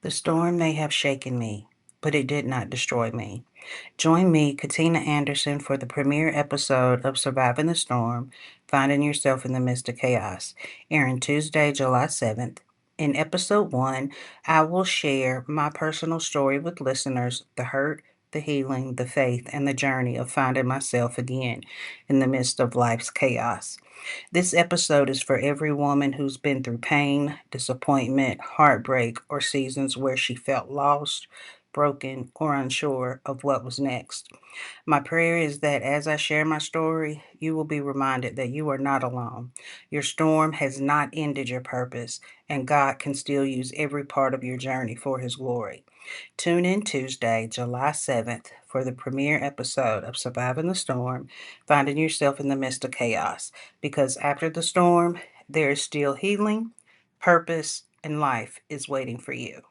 The storm may have shaken me, but it did not destroy me. Join me, Catina Anderson, for the premiere episode of Surviving the Storm, Finding Yourself in the Midst of Chaos, airing Tuesday, July 7th. In episode 1, I will share my personal story with listeners, the hurt, the healing, the faith, and the journey of finding myself again in the midst of life's chaos. This episode is for every woman who's been through pain, disappointment, heartbreak, or seasons where she felt lost, broken, or unsure of what was next. My prayer is that as I share my story, you will be reminded that you are not alone. Your storm has not ended your purpose, and God can still use every part of your journey for His glory. Tune in Tuesday, July 7th, for the premiere episode of Surviving the Storm, Finding Yourself in the Midst of Chaos, because after the storm, there is still healing, purpose, and life is waiting for you.